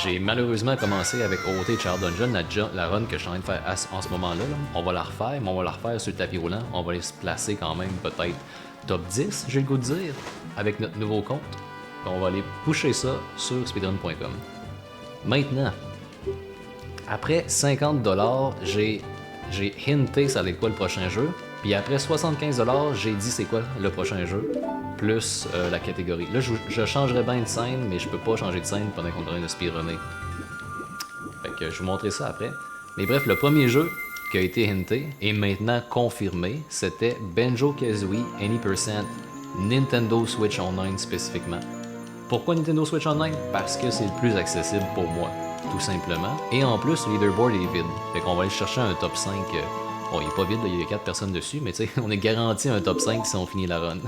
J'ai malheureusement commencé avec OT Child Dungeon, la run que je suis en train de faire en ce moment-là. Là. On va la refaire, mais on va la refaire sur le tapis roulant. On va aller se placer quand même peut-être top 10, j'ai le goût de dire, avec notre nouveau compte. Puis on va aller pusher ça sur speedrun.com. Maintenant, après 50$, j'ai hinté ça allait quoi le prochain jeu. Puis après 75$, j'ai dit c'est quoi le prochain jeu, plus la catégorie. Là, je changerais bien de scène, mais je peux pas changer de scène pendant qu'on est en train de speedrunner. Fait que je vous montrerai ça après. Mais bref, le premier jeu qui a été hinté et maintenant confirmé, c'était Banjo-Kazooie Any% Nintendo Switch Online spécifiquement. Pourquoi Nintendo Switch Online? Parce que c'est le plus accessible pour moi, tout simplement. Et en plus, le leaderboard est vide. Fait qu'on va aller chercher un top 5. Bon, il est pas vide, là, il y a 4 personnes dessus, mais tu sais, on est garanti un top 5 si on finit la run.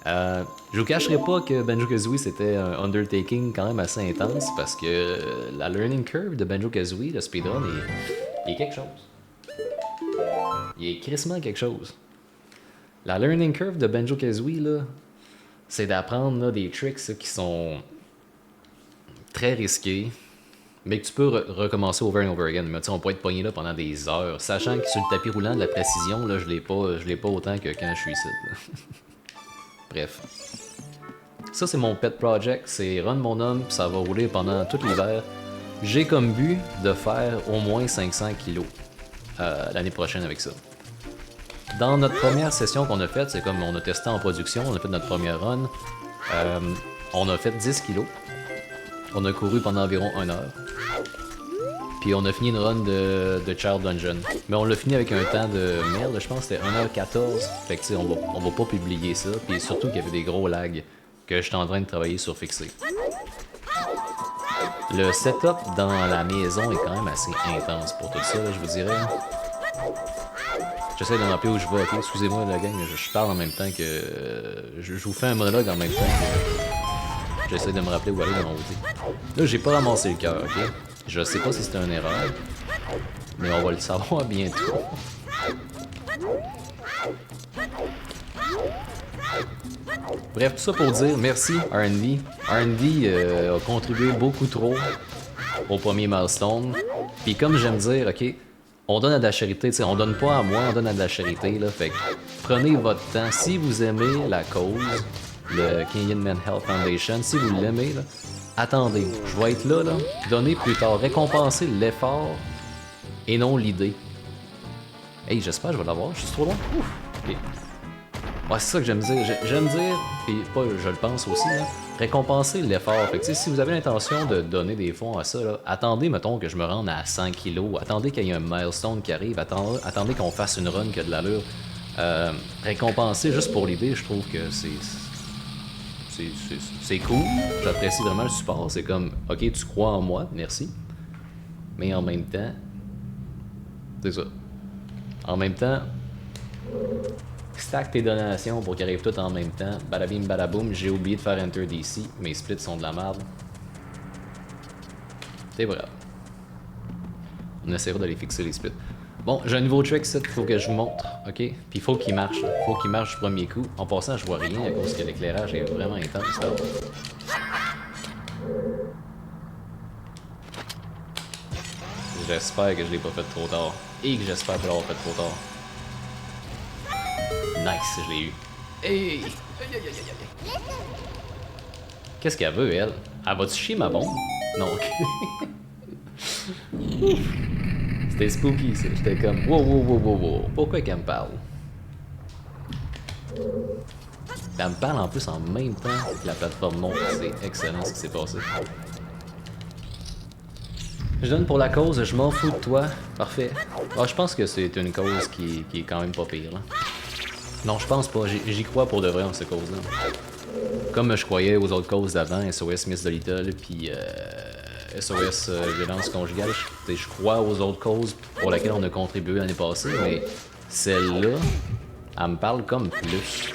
Je vous cacherai pas que Banjo-Kazooie c'était un undertaking quand même assez intense parce que la learning curve de Banjo-Kazooie, le speedrun, est quelque chose. Il est crissement quelque chose. La learning curve de Banjo-Kazooie, là, c'est d'apprendre là, des tricks là, qui sont très risqués, mais que tu peux recommencer over and over again. Mais on peut être pogné là pendant des heures, sachant que sur le tapis roulant de la précision, là, je l'ai pas autant que quand je suis ici. Bref. Ça, c'est mon pet project, c'est Run Mon Homme, puis ça va rouler pendant tout l'hiver. J'ai comme but de faire au moins 500 kilos l'année prochaine avec ça. Dans notre première session qu'on a faite, c'est comme on a testé en production, on a fait notre première run. On a fait 10 kilos. On a couru pendant environ 1 heure. Puis on a fini une run de Child Dungeon. Mais on l'a fini avec un temps de merde, je pense que c'était 1h14. Fait que tu sais, on va pas publier ça. Puis surtout qu'il y avait des gros lags que j'étais en train de travailler sur fixer. Le setup dans la maison est quand même assez intense pour tout ça, là, je vous dirais. J'essaie de me rappeler où je vais, ok? Excusez-moi la gang, je parle en même temps que... Je vous fais un monologue en même temps que... J'essaie de me rappeler où aller dans mon outil. Là, j'ai pas ramassé le cœur, ok? Je sais pas si c'était une erreur, mais on va le savoir bientôt. Bref, tout ça pour dire merci R&D. R&D a contribué beaucoup trop au premier milestone. Puis comme j'aime dire, ok, on donne à de la charité, t'sais, on donne pas à moi, on donne à de la charité, là. Fait que prenez votre temps. Si vous aimez la cause, le Canadian Mental Health Foundation, si vous l'aimez, là, attendez. Je vais être là, donnez plus tard. Récompensez l'effort et non l'idée. Hey, j'espère que je vais l'avoir. Je suis trop loin. Ouf. Ok. Ouais, c'est ça que j'aime dire. J'aime dire, puis pas, je le pense aussi, là, récompenser l'effort. Fait que, si vous avez l'intention de donner des fonds à ça, là, attendez, mettons, que je me rende à 100 kilos. Attendez qu'il y ait un milestone qui arrive. Attendez qu'on fasse une run qui a de l'allure. Récompenser juste pour l'idée, je trouve que c'est cool. J'apprécie vraiment le support. C'est comme, ok, tu crois en moi, merci. Mais en même temps, c'est ça. En même temps, stack tes donations pour qu'ils arrivent toutes en même temps. Badabim badaboum, j'ai oublié de faire Enter DC. Mes splits sont de la merde. C'est vrai. On essaiera de les fixer les splits. Bon, j'ai un nouveau trick, ça, qu'il faut que je vous montre, ok? Puis il faut qu'il marche, là. Faut qu'il marche du premier coup. En passant, je vois rien à cause que l'éclairage est vraiment intense, là. J'espère que je l'ai pas fait trop tard. Et que j'espère pas l'avoir fait trop tard. Nice, je l'ai eu. Hey! Qu'est-ce qu'elle veut, elle? Elle va-tu chier ma bombe? Non, ok. C'était spooky, ça. J'étais comme, wow. Pourquoi qu'elle me parle? Elle me parle en plus en même temps que la plateforme monte. C'est excellent ce qui s'est passé. Je donne pour la cause, je m'en fous de toi. Parfait. Ah, je pense que c'est une cause qui est quand même pas pire, là. Non, je pense pas. J'y crois pour de vrai en cette cause-là. Comme je croyais aux autres causes d'avant, SOS Miss de Little, puis SOS violence conjugale. Je crois aux autres causes pour lesquelles on a contribué l'année passée, mais celle-là, elle me parle comme plus.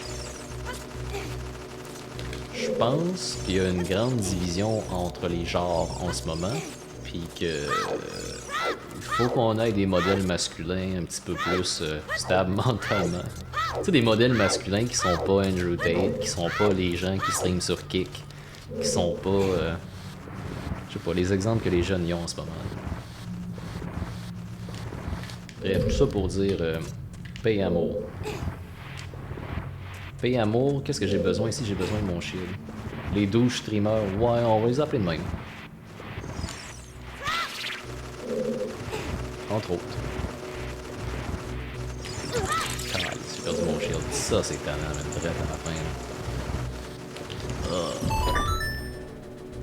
Je pense qu'il y a une grande division entre les genres en ce moment, puis que il faut qu'on ait des modèles masculins un petit peu plus stables mentalement. Tu sais, des modèles masculins qui sont pas Andrew Tate, qui sont pas les gens qui streament sur Kick, qui sont pas, je sais pas, les exemples que les jeunes y ont en ce moment. Bref, tout ça pour dire, paix et amour. Paix et amour, qu'est-ce que j'ai besoin ici? J'ai besoin de mon shield. Les 12 streamers, ouais, on va les appeler de même. Entre autres. J'ai perdu mon shield. Ça, c'est tannant, même direct à la fin.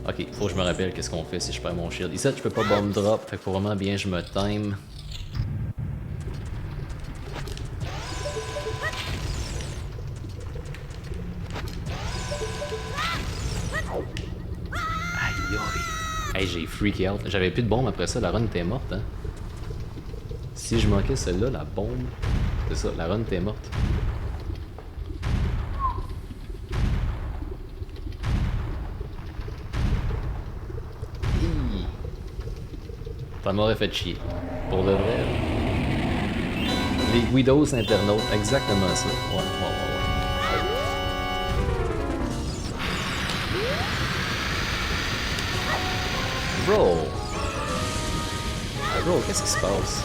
Ok, faut que je me rappelle qu'est-ce qu'on fait si je perds mon shield. Ici, je peux pas bomb drop, fait que faut vraiment bien que je me time. Aïe aïe. Hey, j'ai freaké out. J'avais plus de bombe après ça, la run était morte, hein. Si je manquais celle-là, la bombe, c'est ça, la run était morte. Hi. Ça m'aurait fait chier. Pour de vrai. Les Guidos internautes, exactement ça. Ouais. Bro! Bro, qu'est-ce qui se passe?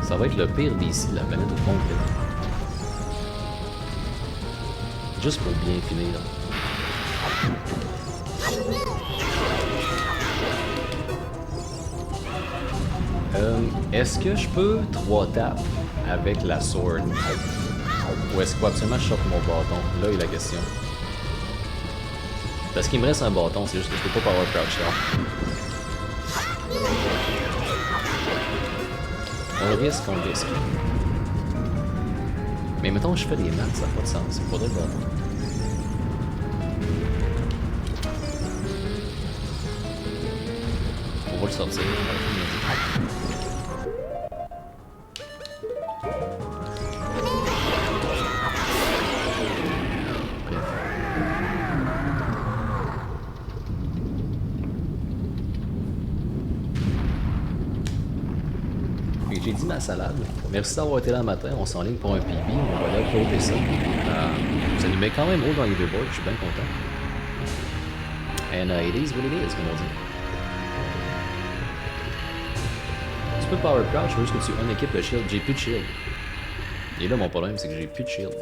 Ça va être le pire d'ici de la planète au complet. Juste pour bien finir. Est-ce que je peux 3 tapes avec la sword? Ou est-ce qu'il faut absolument que je sorte mon bâton? Là est la question. Parce qu'il me reste un bâton, c'est juste que je peux pas power crouch down. On le risque, on le risque. Mais mettons que je fais des maths, ça n'a pas de sens. Il faudrait le bâton. On va le sortir. J'ai dit ma salade. Merci d'avoir été là le matin. On s'enligne pour un PB. On va aller uploader ça. Ça nous met quand même haut dans les leaderboards. Je suis bien content. And it is what it is, comme on dit. Tu peux power crouch, faut juste que tu unéquipes le shield. J'ai plus de shield. Et là, mon problème, c'est que j'ai plus de shield.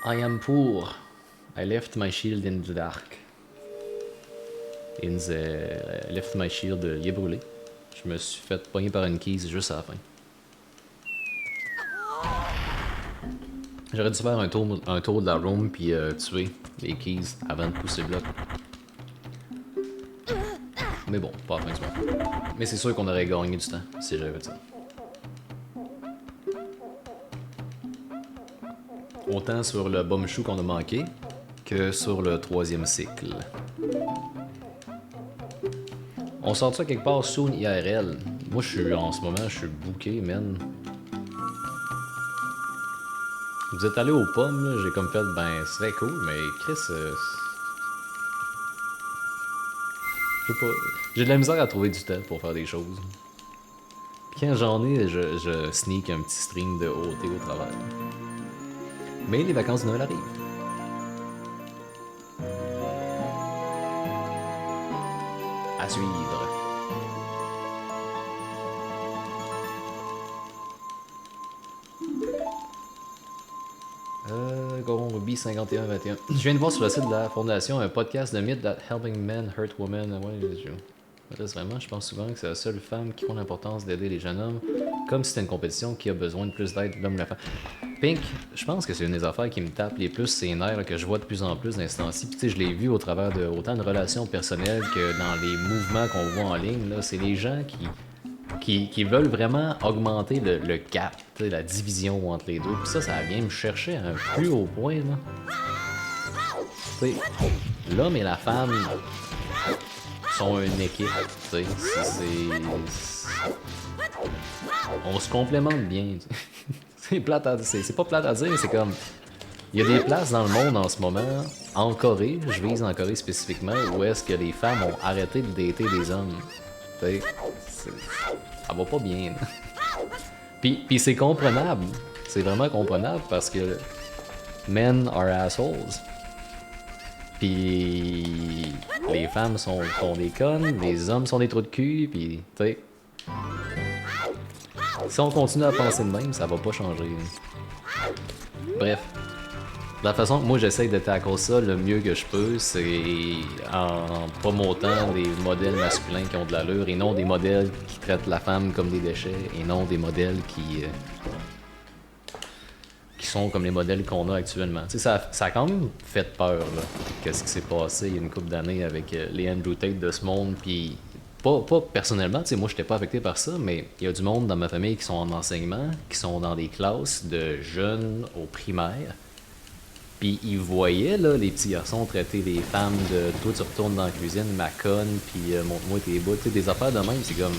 I am poor. I left my shield in the dark. I left my shield, il est brûlé. Je me suis fait pogner par une keys juste à la fin. J'aurais dû faire un tour de la room puis tuer les keys avant de pousser le bloc. Mais bon, pas à la fin du monde. Mais c'est sûr qu'on aurait gagné du temps si j'avais fait ça. Autant sur le bum chou qu'on a manqué que sur le 3e cycle. On sort ça quelque part soon IRL. Moi, en ce moment, je suis booké, man. Vous êtes allé aux pommes, là, j'ai comme fait, ben, c'est cool, mais Chris, je sais pas, j'ai de la misère à trouver du temps pour faire des choses. Puis quand j'en ai, je sneak un petit stream de OT au travail. Mais les vacances de Noël arrivent. À suivre. Ruby 5121. Je viens de voir sur le site de la fondation un podcast de mythe that helping men hurt women. Ouais, vraiment, je pense souvent que c'est la seule femme qui prend l'importance d'aider les jeunes hommes, comme si c'était une compétition qui a besoin de plus d'aide de l'homme ou la femme. Pink, je pense que c'est une des affaires qui me tape les plus ses nerfs, là, que je vois de plus en plus d'instant-ci. Puis tu sais, je l'ai vu au travers de autant de relations personnelles que dans les mouvements qu'on voit en ligne. Là, c'est les gens qui veulent vraiment augmenter le gap, la division entre les deux. Puis ça vient me chercher à un plus haut point. L'homme et la femme sont une équipe. On se complémente bien. C'est plate c'est pas plate à dire, mais c'est comme... Il y a des places dans le monde en ce moment, en Corée, je vise en Corée spécifiquement, où est-ce que les femmes ont arrêté de dater des hommes. Ça va pas bien. Puis c'est comprenable. C'est vraiment comprenable parce que men are assholes. Puis les femmes sont des connes, les hommes sont des trous de cul, puis tu sais. Si on continue à penser de même, ça va pas changer. Bref. La façon que moi j'essaye de tackle ça le mieux que je peux, c'est en promotant des modèles masculins qui ont de l'allure et non des modèles qui traitent la femme comme des déchets et non des modèles qui sont comme les modèles qu'on a actuellement. Tu sais, ça a quand même fait peur, là. Qu'est-ce qui s'est passé il y a une couple d'années avec les Andrew Tate de ce monde, puis pas personnellement, tu sais, moi j'étais pas affecté par ça, mais il y a du monde dans ma famille qui sont en enseignement, qui sont dans des classes de jeunes au primaire. Puis ils voyaient là, les petits garçons traiter les femmes de toi tu retournes dans la cuisine, ma conne, puis montre-moi tes bouts, tu sais, des affaires de même, c'est comme.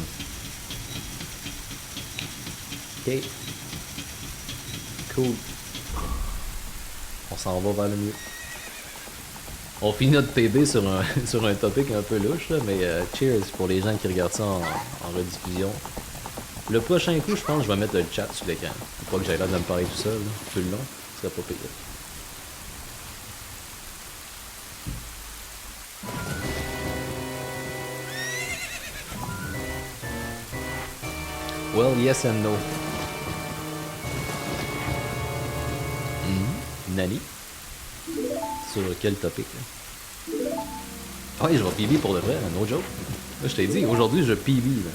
Ok. Cool. On s'en va vers le mieux. On finit notre PB sur un topic un peu louche, là, mais cheers pour les gens qui regardent ça en rediffusion. Le prochain coup, je pense que je vais mettre le chat sur l'écran. Faut pas que j'aille là de me parler tout seul, là, tout le long. Ce serait pas pire. Well, yes and no. Nani? Sur quel topic, là? Ouais, je vais PB pour de vrai, no joke. Là, je t'ai dit, aujourd'hui, je PB, là.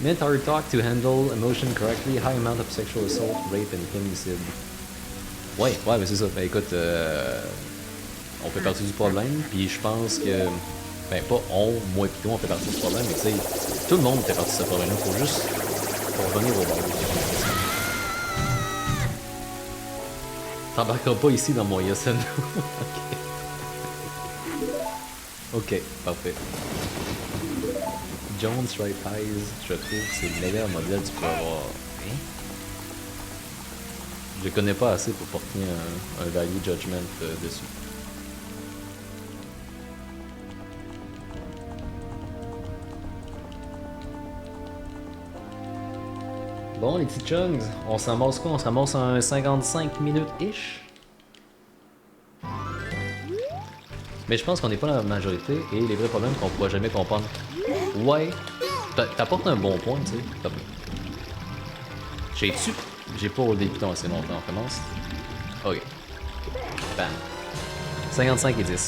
Meant our talk to handle emotion correctly, high amount of sexual assault, rape and femicide. Ouais, mais c'est ça. Ben écoute, on fait partie du problème, puis je pense que... Ben pas moi et toi, on fait partie du problème, mais tu sais, tout le monde fait partie de ce problème-là. Faut juste... Faut revenir au bord. T'embarqueras pas ici dans mon Yosen. Ok, parfait. Jones Right Eyes, je trouve que c'est le meilleur modèle que tu peux avoir. Hein? Je le connais pas assez pour porter un value judgment dessus. Bon, les petits chungs, on s'amasse quoi? On s'amasse un 55 minutes-ish? Mais je pense qu'on n'est pas la majorité et les vrais problèmes qu'on pourra jamais comprendre. Ouais, t'apportes un bon point, tu sais. J'ai pas roulé des pitons assez longtemps, on commence. Ok. Bam. 55 et 10.